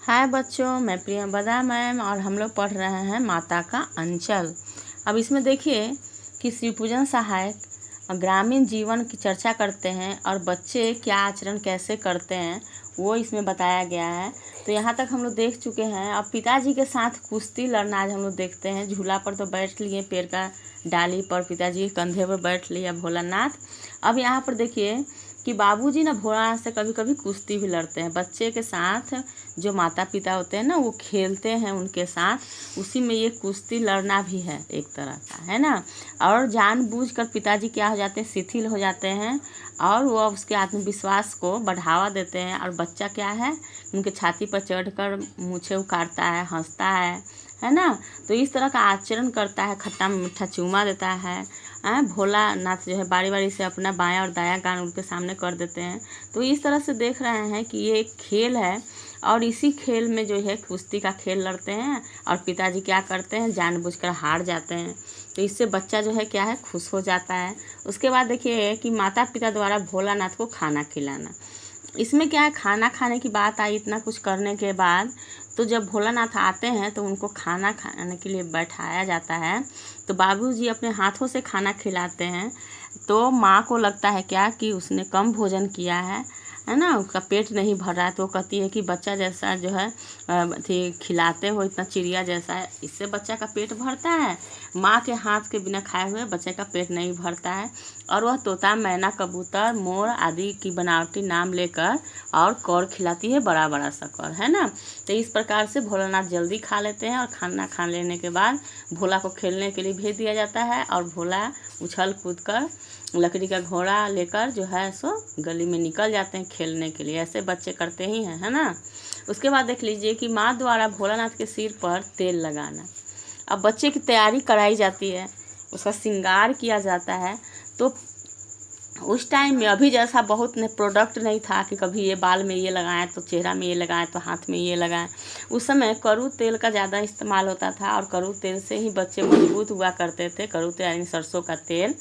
हाय बच्चों, मैं प्रियंवदा मैम और हम लोग पढ़ रहे हैं माता का अंचल। अब इसमें देखिए कि श्री पूजन सहायक ग्रामीण जीवन की चर्चा करते हैं और बच्चे क्या आचरण कैसे करते हैं वो इसमें बताया गया है। तो यहाँ तक हम लोग देख चुके हैं। अब पिताजी के साथ कुश्ती लड़ना आज हम लोग देखते हैं। झूला पर तो बैठ लिए, पेड़ का डाली पर पिताजी के कंधे पर बैठ लिया भोलानाथ। अब यहाँ पर देखिए कि बाबूजी ना भोलानाथ से कभी कभी कुश्ती भी लड़ते हैं। बच्चे के साथ जो माता पिता होते हैं ना, वो खेलते हैं उनके साथ, उसी में ये कुश्ती लड़ना भी है एक तरह का, है ना। और जानबूझकर पिताजी क्या हो जाते हैं, शिथिल हो जाते हैं और वो उसके आत्मविश्वास को बढ़ावा देते हैं। और बच्चा क्या है, उनके छाती पर चढ़कर मूछें उखाड़ता है, हंसता है ना। तो इस तरह का आचरण करता है, खट्टा मीठा चूमा देता है। भोलानाथ जो है बारी बारी से अपना बायां और दायां कान उनके सामने कर देते हैं। तो इस तरह से देख रहे हैं कि ये एक खेल है और इसी खेल में जो है कुश्ती का खेल लड़ते हैं और पिताजी क्या करते हैं, जानबूझकर हार जाते हैं। तो इससे बच्चा जो है क्या है, खुश हो जाता है। उसके बाद देखिए कि माता पिता द्वारा भोलानाथ को खाना खिलाना। इसमें क्या है, खाना खाने की बात आई इतना कुछ करने के बाद। तो जब भोलानाथ आते हैं तो उनको खाना खाने के लिए बैठाया जाता है। तो बाबूजी अपने हाथों से खाना खिलाते हैं। तो माँ को लगता है क्या कि उसने कम भोजन किया है ना, उसका पेट नहीं भर रहा है। तो वो कहती है कि बच्चा जैसा जो है थी खिलाते हो, इतना चिड़िया जैसा है, इससे बच्चा का पेट भरता है। माँ के हाथ के बिना खाए हुए बच्चे का पेट नहीं भरता है। और वह तोता, मैना, कबूतर, मोर आदि की बनावटी नाम लेकर और कौर खिलाती है, बड़ा बड़ा सा कौर, है ना। तो इस प्रकार से भोलानाथ जल्दी खा लेते हैं और खाना खा लेने के बाद भोला को खेलने के लिए भेज दिया जाता है। और भोला उछल कूद कर लकड़ी का घोड़ा लेकर जो है सो गली में निकल जाते हैं खेलने के लिए। ऐसे बच्चे करते ही हैं, है ना। उसके बाद देख लीजिए कि माँ द्वारा भोलानाथ के सिर पर तेल लगाना। अब बच्चे की तैयारी कराई जाती है, उसका श्रृंगार किया जाता है। तो उस टाइम में अभी जैसा बहुत प्रोडक्ट नहीं था कि कभी ये बाल में ये लगाएं तो चेहरा में ये लगाएं तो हाथ में ये लगाएं। उस समय करू तेल का ज़्यादा इस्तेमाल होता था और करू तेल से ही बच्चे मजबूत हुआ करते थे। करू तेल यानी सरसों का तेल।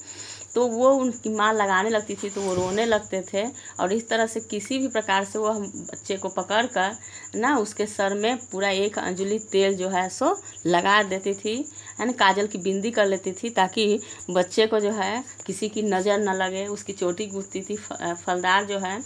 तो वो उनकी माँ लगाने लगती थी तो वो रोने लगते थे। और इस तरह से किसी भी प्रकार से वो बच्चे को पकड़ कर ना उसके सर में पूरा 1 अंजलि तेल जो है सो लगा देती थी, है ना। काजल की बिंदी कर लेती थी ताकि बच्चे को जो है किसी की नज़र न लगे। उसकी चोटी गूंथती थी, फलदार जो है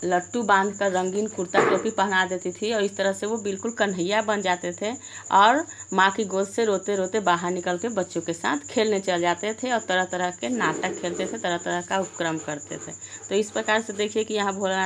लट्टू बांध कर रंगीन कुर्ता टोपी पहना देती थी। और इस तरह से वो बिल्कुल कन्हैया बन जाते थे और माँ की गोद से रोते रोते बाहर निकल के बच्चों के साथ खेलने चल जाते थे और तरह तरह के नाटक खेलते थे, तरह तरह का उपक्रम करते थे। तो इस प्रकार से देखिए कि यहाँ भोलानाथ